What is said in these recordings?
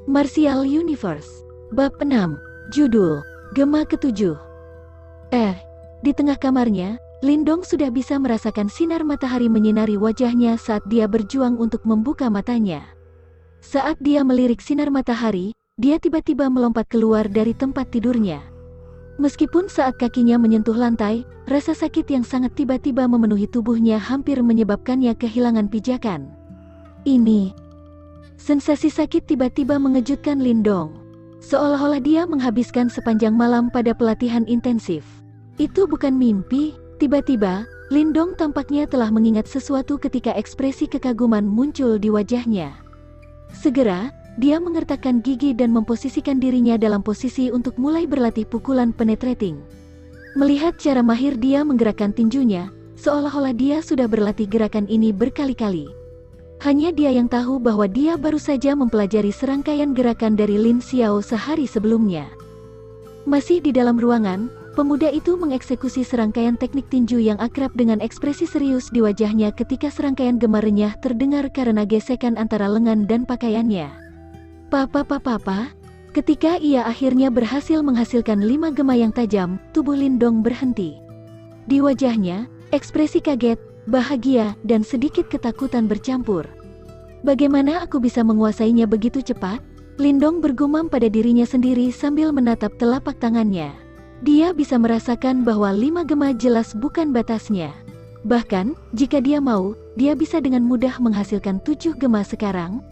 Martial Universe. Bab 6. Judul, Gema ke-7. Di tengah kamarnya, Lindong sudah bisa merasakan sinar matahari menyinari wajahnya saat dia berjuang untuk membuka matanya. Saat dia melirik sinar matahari, dia tiba-tiba melompat keluar dari tempat tidurnya. Meskipun saat kakinya menyentuh lantai, rasa sakit yang sangat tiba-tiba memenuhi tubuhnya hampir menyebabkannya kehilangan pijakan. Sensasi sakit tiba-tiba mengejutkan Lindong. Seolah-olah dia menghabiskan sepanjang malam pada pelatihan intensif. Itu bukan mimpi. Tiba-tiba, Lindong tampaknya telah mengingat sesuatu ketika ekspresi kekaguman muncul di wajahnya. Segera, dia mengertakkan gigi dan memposisikan dirinya dalam posisi untuk mulai berlatih pukulan penetrating. Melihat cara mahir dia menggerakkan tinjunya, seolah-olah dia sudah berlatih gerakan ini berkali-kali. Hanya dia yang tahu bahwa dia baru saja mempelajari serangkaian gerakan dari Lin Xiao sehari sebelumnya. Masih di dalam ruangan, pemuda itu mengeksekusi serangkaian teknik tinju yang akrab dengan ekspresi serius di wajahnya ketika serangkaian gema renyah terdengar karena gesekan antara lengan dan pakaiannya. Ketika ia akhirnya berhasil menghasilkan 5 gema yang tajam, tubuh Lindong berhenti. Di wajahnya, ekspresi kaget, bahagia, dan sedikit ketakutan bercampur. Bagaimana aku bisa menguasainya begitu cepat? Lindong bergumam pada dirinya sendiri sambil menatap telapak tangannya. Dia bisa merasakan bahwa 5 gema jelas bukan batasnya. Bahkan, jika dia mau, dia bisa dengan mudah menghasilkan 7 gema sekarang.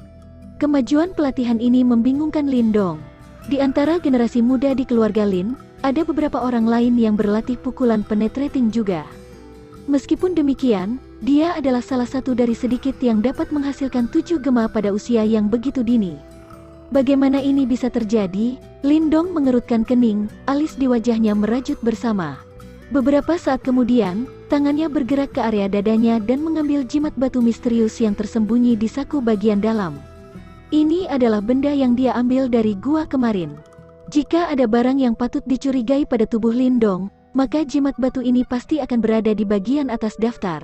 Kemajuan pelatihan ini membingungkan Lindong. Di antara generasi muda di keluarga Lin, ada beberapa orang lain yang berlatih pukulan penetrating juga. Meskipun demikian, dia adalah salah satu dari sedikit yang dapat menghasilkan 7 gema pada usia yang begitu dini. Bagaimana ini bisa terjadi? Lindong mengerutkan kening, alis di wajahnya merajut bersama. Beberapa saat kemudian, tangannya bergerak ke area dadanya dan mengambil jimat batu misterius yang tersembunyi di saku bagian dalam. Ini adalah benda yang dia ambil dari gua kemarin. Jika ada barang yang patut dicurigai pada tubuh Lindong, maka jimat batu ini pasti akan berada di bagian atas daftar.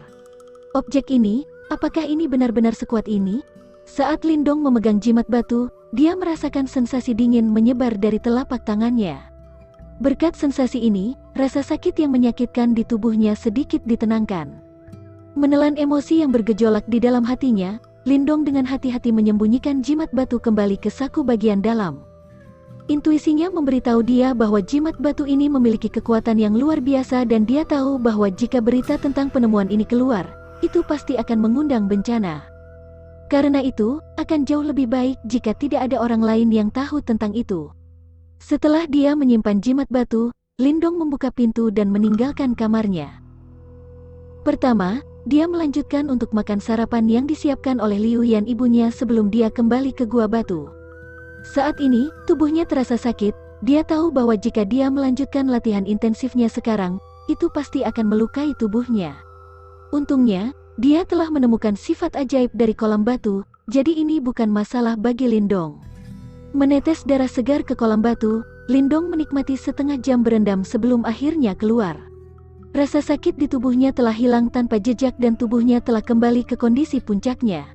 Objek ini, apakah ini benar-benar sekuat ini? Saat Lindong memegang jimat batu, dia merasakan sensasi dingin menyebar dari telapak tangannya. Berkat sensasi ini, rasa sakit yang menyakitkan di tubuhnya sedikit ditenangkan. Menelan emosi yang bergejolak di dalam hatinya, Lindong dengan hati-hati menyembunyikan jimat batu kembali ke saku bagian dalam. Intuisinya memberitahu dia bahwa jimat batu ini memiliki kekuatan yang luar biasa dan dia tahu bahwa jika berita tentang penemuan ini keluar, itu pasti akan mengundang bencana. Karena itu, akan jauh lebih baik jika tidak ada orang lain yang tahu tentang itu. Setelah dia menyimpan jimat batu, Lindong membuka pintu dan meninggalkan kamarnya. Pertama, dia melanjutkan untuk makan sarapan yang disiapkan oleh Liu Yan ibunya sebelum dia kembali ke gua batu. Saat ini, tubuhnya terasa sakit. Dia tahu bahwa jika dia melanjutkan latihan intensifnya sekarang, itu pasti akan melukai tubuhnya. Untungnya, dia telah menemukan sifat ajaib dari kolam batu, jadi ini bukan masalah bagi Lindong. Menetes darah segar ke kolam batu, Lindong menikmati setengah jam berendam sebelum akhirnya keluar. Rasa sakit di tubuhnya telah hilang tanpa jejak dan tubuhnya telah kembali ke kondisi puncaknya.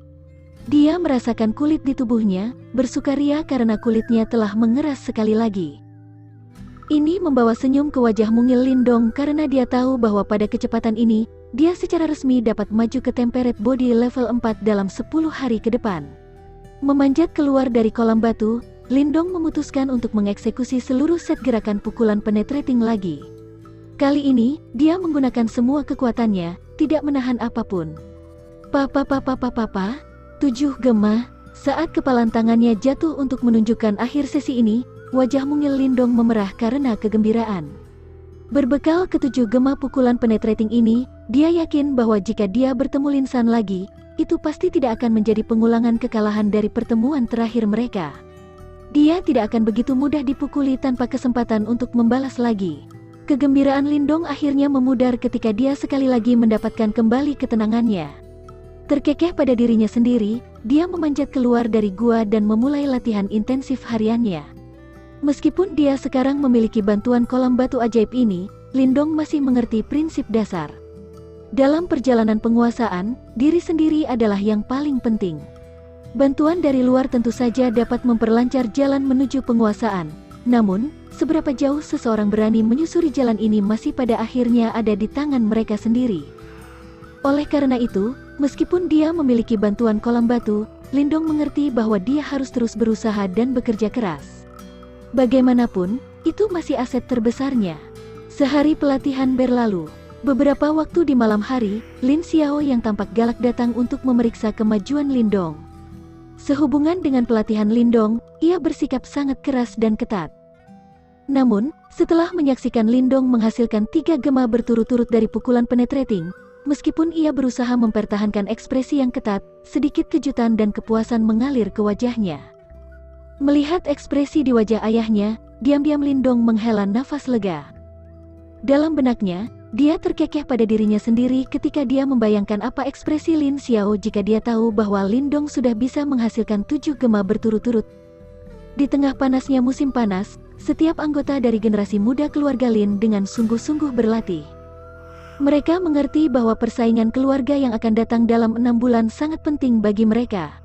Dia merasakan kulit di tubuhnya, bersukaria karena kulitnya telah mengeras sekali lagi. Ini membawa senyum ke wajah mungil Lindong karena dia tahu bahwa pada kecepatan ini, dia secara resmi dapat maju ke temperate body level 4 dalam 10 hari ke depan. Memanjat keluar dari kolam batu, Lindong memutuskan untuk mengeksekusi seluruh set gerakan pukulan penetrating lagi. Kali ini, dia menggunakan semua kekuatannya, tidak menahan apapun. 7 gema. Saat kepalan tangannya jatuh untuk menunjukkan akhir sesi ini, wajah mungil Lindong memerah karena kegembiraan. Berbekal ke-7 gema pukulan penetrating ini, dia yakin bahwa jika dia bertemu Lin San lagi, itu pasti tidak akan menjadi pengulangan kekalahan dari pertemuan terakhir mereka. Dia tidak akan begitu mudah dipukuli tanpa kesempatan untuk membalas lagi. Kegembiraan Lindong akhirnya memudar ketika dia sekali lagi mendapatkan kembali ketenangannya. Terkekeh pada dirinya sendiri, dia memanjat keluar dari gua dan memulai latihan intensif hariannya. Meskipun dia sekarang memiliki bantuan kolam batu ajaib ini, Lindong masih mengerti prinsip dasar. Dalam perjalanan penguasaan, diri sendiri adalah yang paling penting. Bantuan dari luar tentu saja dapat memperlancar jalan menuju penguasaan. Namun, seberapa jauh seseorang berani menyusuri jalan ini masih pada akhirnya ada di tangan mereka sendiri. Oleh karena itu, meskipun dia memiliki bantuan kolam batu, Lindong mengerti bahwa dia harus terus berusaha dan bekerja keras. Bagaimanapun, itu masih aset terbesarnya. Sehari pelatihan berlalu. Beberapa waktu di malam hari, Lin Xiao yang tampak galak datang untuk memeriksa kemajuan Lindong. Sehubungan dengan pelatihan Lindong, ia bersikap sangat keras dan ketat. Namun, setelah menyaksikan Lindong menghasilkan 3 gema berturut-turut dari pukulan penetrating, meskipun ia berusaha mempertahankan ekspresi yang ketat, sedikit kejutan dan kepuasan mengalir ke wajahnya. Melihat ekspresi di wajah ayahnya, diam-diam Lindong menghela nafas lega. Dalam benaknya, dia terkekeh pada dirinya sendiri ketika dia membayangkan apa ekspresi Lin Xiao jika dia tahu bahwa Lindong sudah bisa menghasilkan 7 gema berturut-turut. Di tengah panasnya musim panas, setiap anggota dari generasi muda keluarga Lin dengan sungguh-sungguh berlatih. Mereka mengerti bahwa persaingan keluarga yang akan datang dalam 6 bulan sangat penting bagi mereka.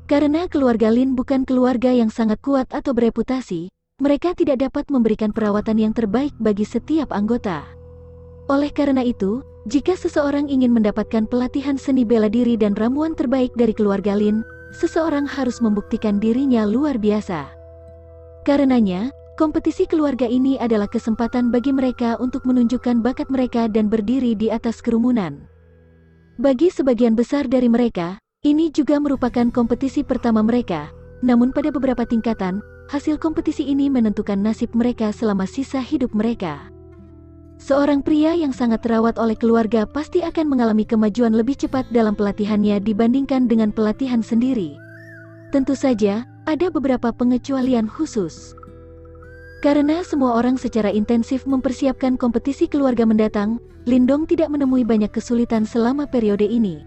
Karena keluarga Lin bukan keluarga yang sangat kuat atau bereputasi, mereka tidak dapat memberikan perawatan yang terbaik bagi setiap anggota. Oleh karena itu, jika seseorang ingin mendapatkan pelatihan seni bela diri dan ramuan terbaik dari keluarga Lin, seseorang harus membuktikan dirinya luar biasa. Karenanya, kompetisi keluarga ini adalah kesempatan bagi mereka untuk menunjukkan bakat mereka dan berdiri di atas kerumunan. Bagi sebagian besar dari mereka, ini juga merupakan kompetisi pertama mereka, namun pada beberapa tingkatan, hasil kompetisi ini menentukan nasib mereka selama sisa hidup mereka. Seorang pria yang sangat terawat oleh keluarga pasti akan mengalami kemajuan lebih cepat dalam pelatihannya dibandingkan dengan pelatihan sendiri. Tentu saja, ada beberapa pengecualian khusus. Karena semua orang secara intensif mempersiapkan kompetisi keluarga mendatang, Lindong tidak menemui banyak kesulitan selama periode ini.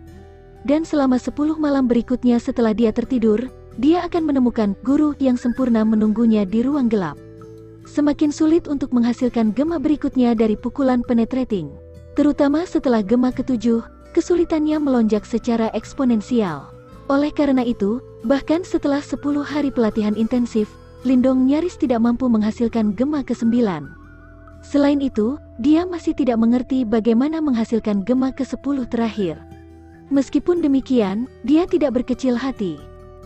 Dan selama 10 malam berikutnya setelah dia tertidur, dia akan menemukan guru yang sempurna menunggunya di ruang gelap. Semakin sulit untuk menghasilkan gema berikutnya dari pukulan penetrating. Terutama setelah gema ke-7, kesulitannya melonjak secara eksponensial. Oleh karena itu, bahkan setelah 10 hari pelatihan intensif, Lindong nyaris tidak mampu menghasilkan gema ke-9. Selain itu, dia masih tidak mengerti bagaimana menghasilkan gema ke-10 terakhir. Meskipun demikian, dia tidak berkecil hati.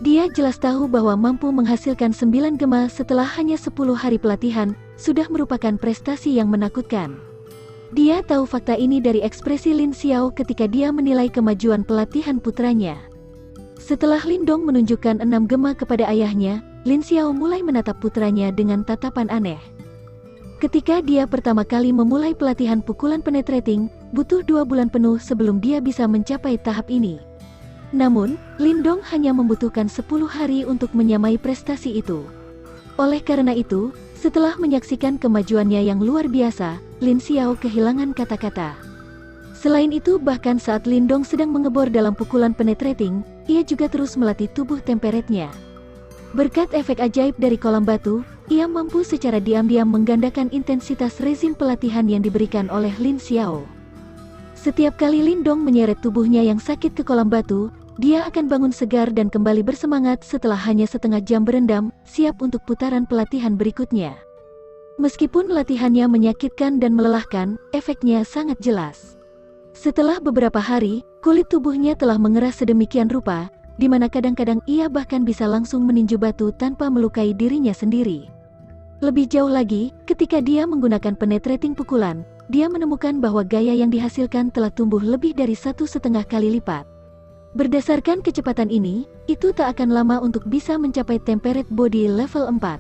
Dia jelas tahu bahwa mampu menghasilkan 9 gema setelah hanya 10 hari pelatihan, sudah merupakan prestasi yang menakutkan. Dia tahu fakta ini dari ekspresi Lin Xiao ketika dia menilai kemajuan pelatihan putranya. Setelah Lindong menunjukkan 6 gema kepada ayahnya, Lin Xiao mulai menatap putranya dengan tatapan aneh. Ketika dia pertama kali memulai pelatihan pukulan penetrating, butuh 2 bulan penuh sebelum dia bisa mencapai tahap ini. Namun, Lindong hanya membutuhkan 10 hari untuk menyamai prestasi itu. Oleh karena itu, setelah menyaksikan kemajuannya yang luar biasa, Lin Xiao kehilangan kata-kata. Selain itu, bahkan saat Lindong sedang mengebor dalam pukulan penetrating, ia juga terus melatih tubuh temperetnya. Berkat efek ajaib dari kolam batu, ia mampu secara diam-diam menggandakan intensitas rezim pelatihan yang diberikan oleh Lin Xiao. Setiap kali Lindong menyeret tubuhnya yang sakit ke kolam batu, dia akan bangun segar dan kembali bersemangat setelah hanya setengah jam berendam, siap untuk putaran pelatihan berikutnya. Meskipun latihannya menyakitkan dan melelahkan, efeknya sangat jelas. Setelah beberapa hari, kulit tubuhnya telah mengeras sedemikian rupa, di mana kadang-kadang ia bahkan bisa langsung meninju batu tanpa melukai dirinya sendiri. Lebih jauh lagi, ketika dia menggunakan penetrating pukulan, dia menemukan bahwa gaya yang dihasilkan telah tumbuh lebih dari 1,5 kali lipat. Berdasarkan kecepatan ini, itu tak akan lama untuk bisa mencapai temperate body level 4.